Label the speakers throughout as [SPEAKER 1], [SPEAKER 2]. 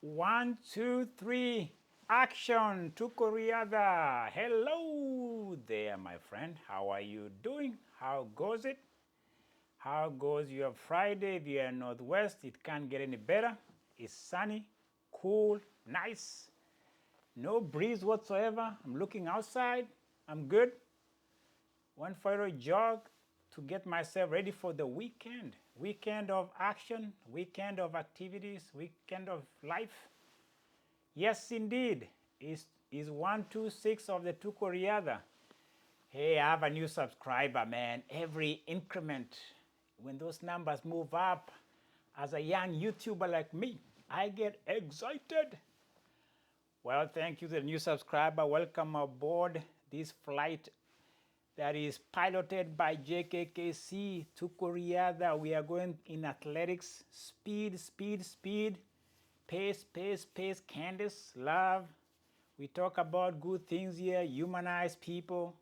[SPEAKER 1] 1, 2, 3, action! Tuko riadha. Hello there, my friend. How are you doing? How goes it? How goes your Friday? If you're in Northwest, it can't get any better. It's sunny, cool, nice. No breeze whatsoever. I'm looking outside. I'm good. Went for a jog to get myself ready for the weekend. Weekend of action, weekend of activities, weekend of life. Yes, indeed. Is 126 of the Tuko Riadha. Hey, I have a new subscriber, man. Every increment, when those numbers move up, as a young YouTuber like me, I get excited. Well, thank you to the new subscriber. Welcome aboard this flight that is piloted by JKKC Tuko Riadha. We are going in athletics. Speed, speed, speed. Pace, pace, pace. Candice, love. We talk about good things here, humanize people.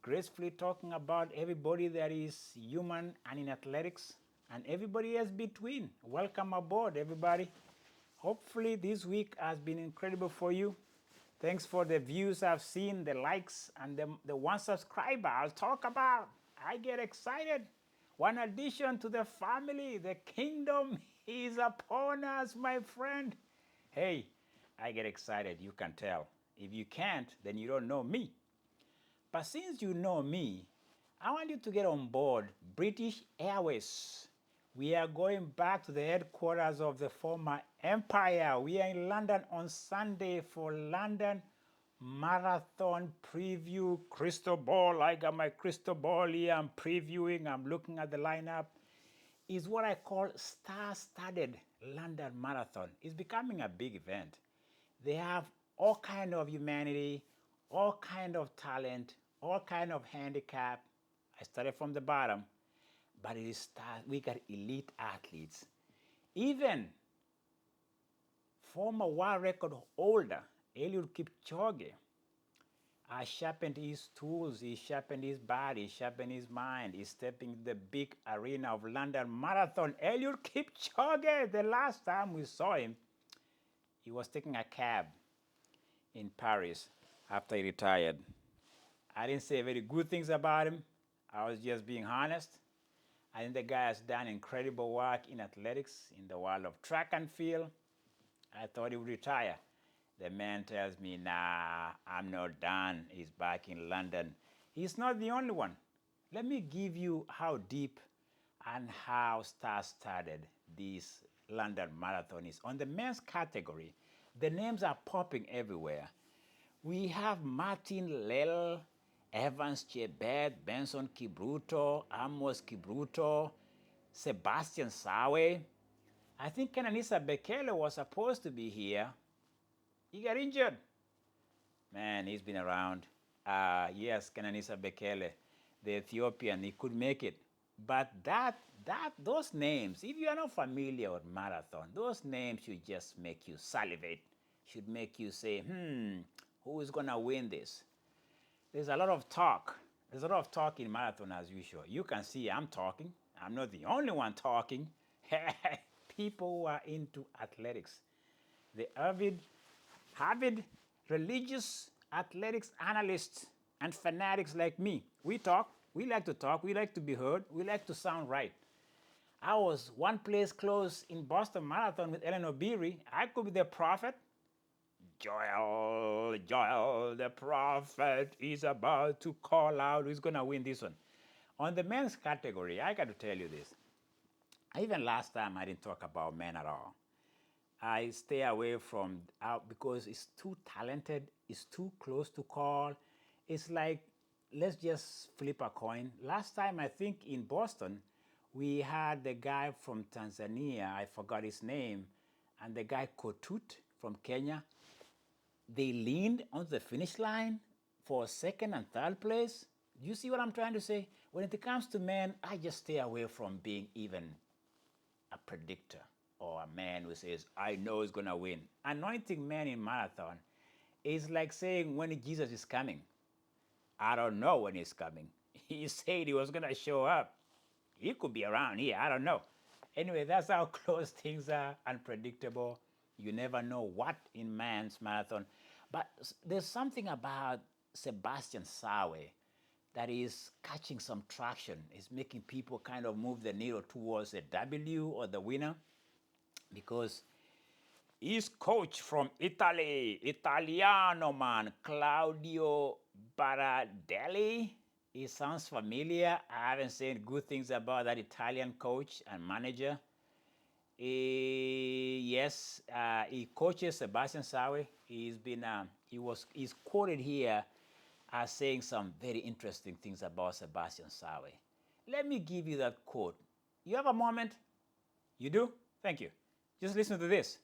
[SPEAKER 1] Gracefully talking about everybody that is human and in athletics and everybody else between. Welcome aboard, everybody. Hopefully this week has been incredible for you. Thanks for the views I've seen, the likes, and the one subscriber I'll talk about. I get excited. One addition to the family, the kingdom is upon us, my friend. Hey, I get excited, you can tell. If you can't, then you don't know me. But since you know me, I want you to get on board British Airways. We are going back to the headquarters of the former empire. We are in London on Sunday for London Marathon Preview. Crystal ball, I got my crystal ball here. I'm previewing, I'm looking at the lineup. Is what I call star-studded London Marathon. It's becoming a big event. They have all kind of humanity, all kind of talent, all kind of handicap. I started from the bottom, but we got elite athletes. Even former world record holder Eliud Kipchoge sharpened his tools, he sharpened his body, he sharpened his mind. He's stepping in the big arena of London Marathon. Eliud Kipchoge, the last time we saw him, he was taking a cab in Paris after he retired. I didn't say very good things about him. I was just being honest. I think the guy has done incredible work in athletics, in the world of track and field. I thought he would retire. The man tells me, nah, I'm not done. He's back in London. He's not the only one. Let me give you how deep and how star-studded this London Marathon is. On the men's category, the names are popping everywhere. We have Martin Lell, Evans Chebet, Benson Kipruto, Amos Kipruto, Sebastian Sawe. I think Kenenisa Bekele was supposed to be here. He got injured. Man, he's been around. Yes, Kenenisa Bekele, the Ethiopian, he could make it. But those names, if you are not familiar with marathon, those names should just make you salivate, should make you say, who is going to win this? There's a lot of talk. There's a lot of talk in marathon as usual. You can see I'm talking. I'm not the only one talking. People who are into athletics. The avid religious athletics analysts and fanatics like me. We talk. We like to talk. We like to be heard. We like to sound right. I was one place close in Boston Marathon with Ellen O'Beary. I could be the prophet. Joel, the prophet is about to call out who's going to win this one. On the men's category, I got to tell you this. Even last time, I didn't talk about men at all. I stay away from out because it's too talented, it's too close to call. It's like, let's just flip a coin. Last time, I think in Boston, we had the guy from Tanzania, I forgot his name, and the guy Kotut from Kenya. They leaned on the finish line for second and third place. You see what I'm trying to say? When it comes to men, I just stay away from being even a predictor or a man who says, I know he's going to win. Anointing men in marathon is like saying when Jesus is coming. I don't know when he's coming. He said he was going to show up. He could be around here. I don't know. Anyway, that's how close things are, unpredictable. You never know what in man's marathon. But there's something about Sebastian Sawe that is catching some traction. It's making people kind of move the needle towards a W or the winner because he's coach from Italy, Italiano man, Claudio Baradelli. He sounds familiar. I haven't seen good things about that Italian coach and manager. Yes, he coaches Sebastian Sawe. He's quoted here as saying some very interesting things about Sebastian Sawe. Let me give you that quote. You have a moment? You do? Thank you. Just listen to this.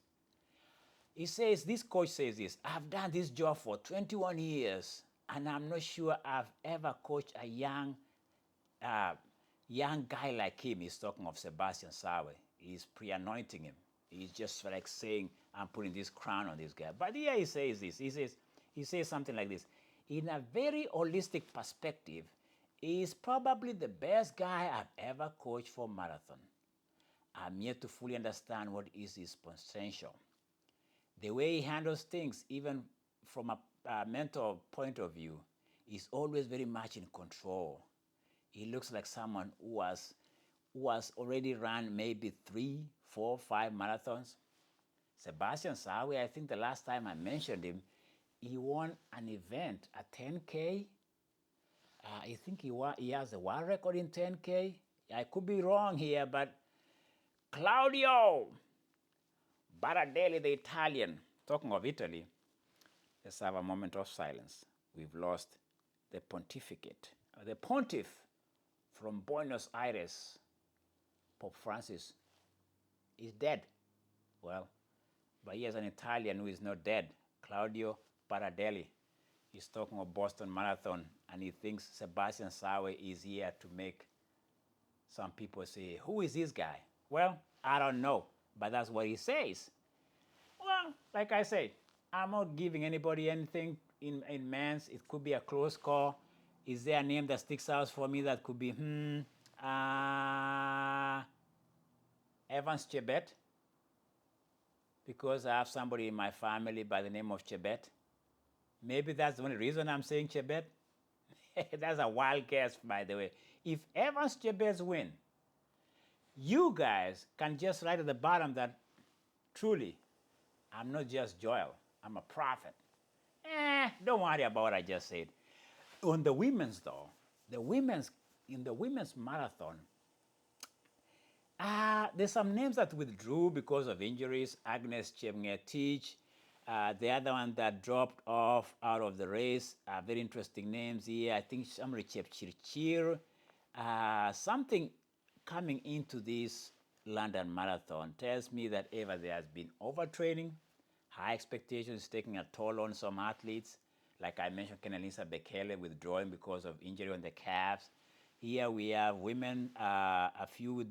[SPEAKER 1] He says, this coach says this, I've done this job for 21 years, and I'm not sure I've ever coached a young guy like him. He's talking of Sebastian Sawe. He's pre-anointing him. He's just like saying, I'm putting this crown on this guy. But here he says this. He says something like this. In a very holistic perspective, he is probably the best guy I've ever coached for marathon. I'm yet to fully understand what is his potential. The way he handles things, even from a mental point of view, is always very much in control. He looks like someone who has already run maybe 3, 4, 5 marathons. Sebastian Sawe, I think the last time I mentioned him, he won an event, a 10K. I think he has a world record in 10K. I could be wrong here, but Claudio Baradelli, the Italian, talking of Italy, let's have a moment of silence. We've lost the pontificate, the pontiff from Buenos Aires, Pope Francis, is dead. Well, but here's an Italian who is not dead, Claudio Baradelli. He's talking of Boston Marathon, and he thinks Sebastian Sawe is here to make some people say, who is this guy? Well, I don't know, but that's what he says. Well, like I said, I'm not giving anybody anything in men's. It could be a close call. Is there a name that sticks out for me that could be, Evans Chebet? Because I have somebody in my family by the name of Chebet. Maybe that's the only reason I'm saying Chebet. That's a wild guess, by the way. If Evans Chebet win, you guys can just write at the bottom that truly, I'm not just Joel, I'm a prophet. Don't worry about what I just said. On the women's though, in the women's marathon, there's some names that withdrew because of injuries. Agnes Chemngetich, the other one that dropped off out of the race. Very interesting names here. I think somebody Chepchirchir. Something coming into this London Marathon tells me that either there has been overtraining, high expectations taking a toll on some athletes. Like I mentioned, Kenelisa Bekele withdrawing because of injury on the calves. Here we have women, a few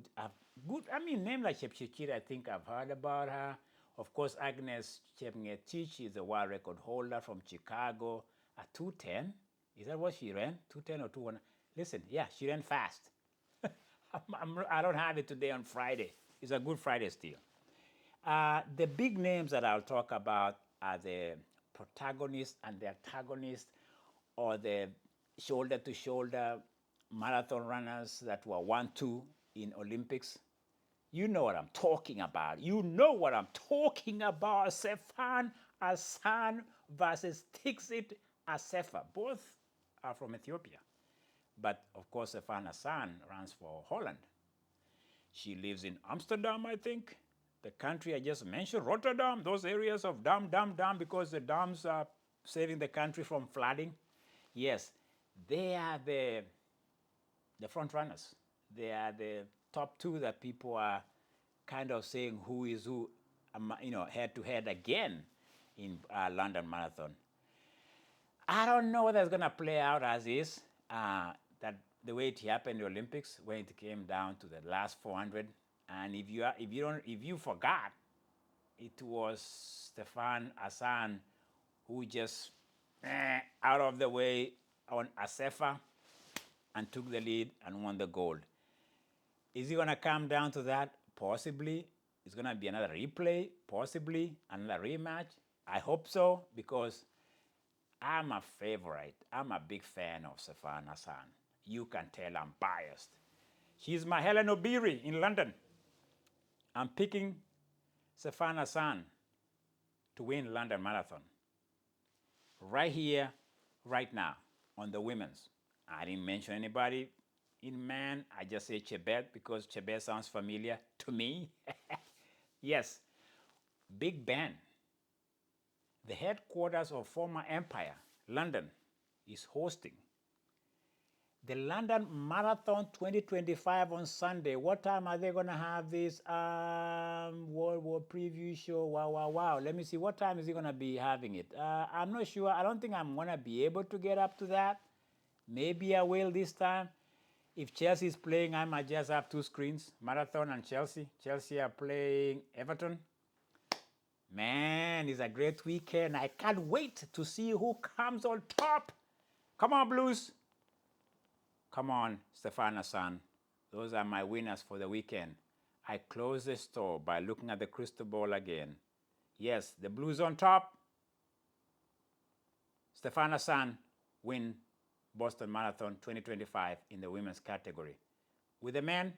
[SPEAKER 1] good, name like Chepchirchir, I think I've heard about her. Of course, Agnes Chepngetich is a world record holder from Chicago, a 2:10. Is that what she ran? 2:10 or 2:1? Listen, yeah, she ran fast. I don't have it today on Friday. It's a Good Friday still. The big names that I'll talk about are the protagonists and the antagonists, or the shoulder-to-shoulder marathon runners that were 1-2 in Olympics. You know what I'm talking about. You know what I'm talking about. Stefan Hassan versus Tixit Assefa. Both are from Ethiopia. But of course, Stefan Hassan runs for Holland. She lives in Amsterdam, I think. The country I just mentioned, Rotterdam, those areas of dam, because the dams are saving the country from flooding. Yes, they are the front runners. They are the top two that people are kind of saying who is who, head to head again in London Marathon. I don't know whether it's going to play out as is. That the way it happened in the Olympics, when it came down to the last 400, and if you forgot, it was Stefan Hassan who just out of the way on Assefa and took the lead and won the gold. Is it going to come down to that? Possibly. it's going to be another replay, possibly another rematch. I hope so, because I'm a favorite. I'm a big fan of Stefan Hassan. You can tell I'm biased. She's my Helen Obiri in London. I'm picking Stefan Hassan to win London Marathon. Right here, right now, on the women's. I didn't mention anybody in man. I just say Chebet because Chebet sounds familiar to me. Yes, Big Ben, the headquarters of former Empire, London, is hosting the London Marathon 2025 on Sunday. What time are they going to have this World War preview show? Wow. Let me see. What time is he going to be having it? I'm not sure. I don't think I'm going to be able to get up to that. Maybe I will this time. If Chelsea is playing, I might just have two screens, Marathon and Chelsea. Chelsea are playing Everton. Man, it's a great weekend. I can't wait to see who comes on top. Come on, Blues. Come on, Stefan Hassan. Those are my winners for the weekend. I close the store by looking at the crystal ball again. Yes, the Blues on top. Stefan Hassan win Boston Marathon 2025 in the women's category. With the men,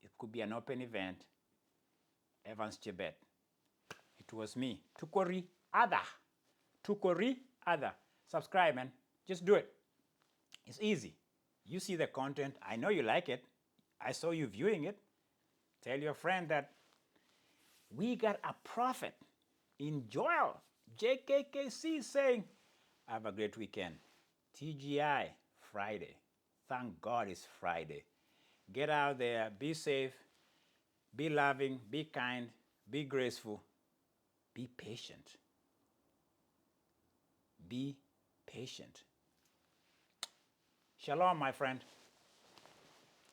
[SPEAKER 1] it could be an open event. Evans Chebet. It was me. Tukori Ada. Subscribe, man. Just do it. It's easy. You see the content. I know you like it. I saw you viewing it. Tell your friend that we got a prophet in Joel, JKKC, saying, have a great weekend. TGI, Friday. Thank God it's Friday. Get out there. Be safe. Be loving. Be kind. Be graceful. Be patient. Be patient. Shalom, my friend.